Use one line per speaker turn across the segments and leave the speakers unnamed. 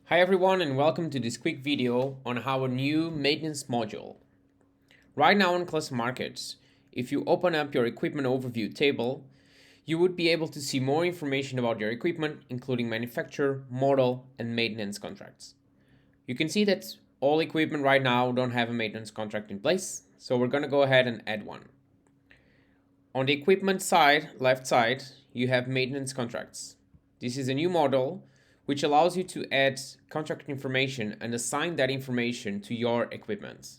Hi everyone and welcome to this quick video on our new maintenance module. Right now on Clustermarket, if you open up your equipment overview table, you would be able to see more information about your equipment, including manufacturer, model, and maintenance contracts. You can see that all equipment right now don't have a maintenance contract in place, so we're going to go ahead and add one. On the equipment side, left side, you have maintenance contracts. This is a new model which allows you to add contract information and assign that information to your equipment.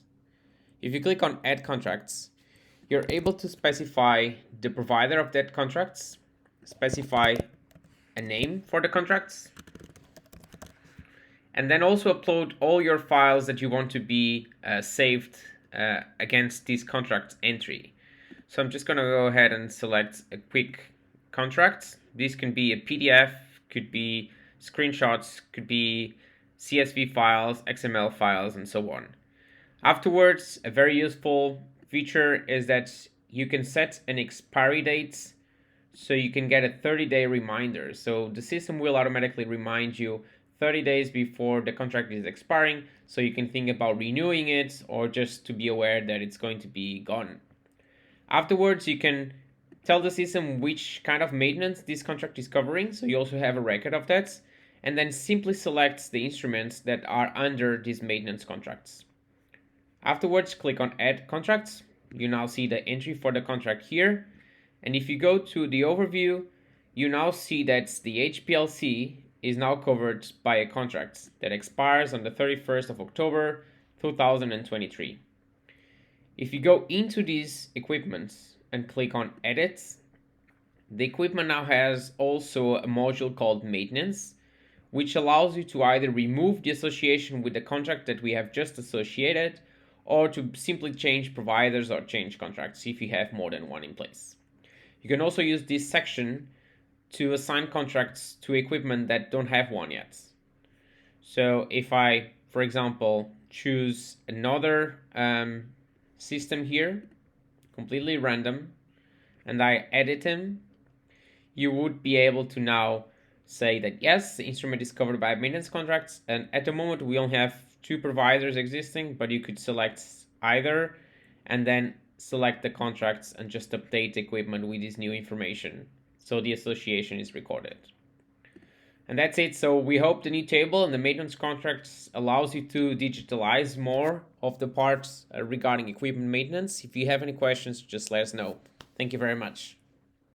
If you click on Add Contracts, you're able to specify the provider of that contracts, specify a name for the contracts, and then also upload all your files that you want to be saved against this contract entry. So I'm just going to go ahead and select a quick contract. This can be a PDF, could be screenshots, could be CSV files, XML files, and so on. Afterwards, a very useful feature is that you can set an expiry date so you can get a 30-day reminder. So the system will automatically remind you 30 days before the contract is expiring, so you can think about renewing it or just to be aware that it's going to be gone. Afterwards, you can tell the system which kind of maintenance this contract is covering, so you also have a record of that, and then simply select the instruments that are under these maintenance contracts. Afterwards, click on Add Contracts. You now see the entry for the contract here, and if you go to the overview, you now see that the HPLC is now covered by a contract that expires on the 31st of October 2023. If you go into these equipments and click on Edit, the equipment now has also a module called Maintenance, which allows you to either remove the association with the contract that we have just associated, or to simply change providers or change contracts if you have more than one in place. You can also use this section to assign contracts to equipment that don't have one yet. So if I, for example, choose another system here, completely random, and I edit him, you would be able to now say that yes, the instrument is covered by maintenance contracts, and at the moment we only have two providers existing, but you could select either and then select the contracts and just update the equipment with this new information so the association is recorded. And that's it. So we hope the new table and the maintenance contracts allows you to digitalize more of the parts regarding equipment maintenance. If you have any questions, just let us know. Thank you very much.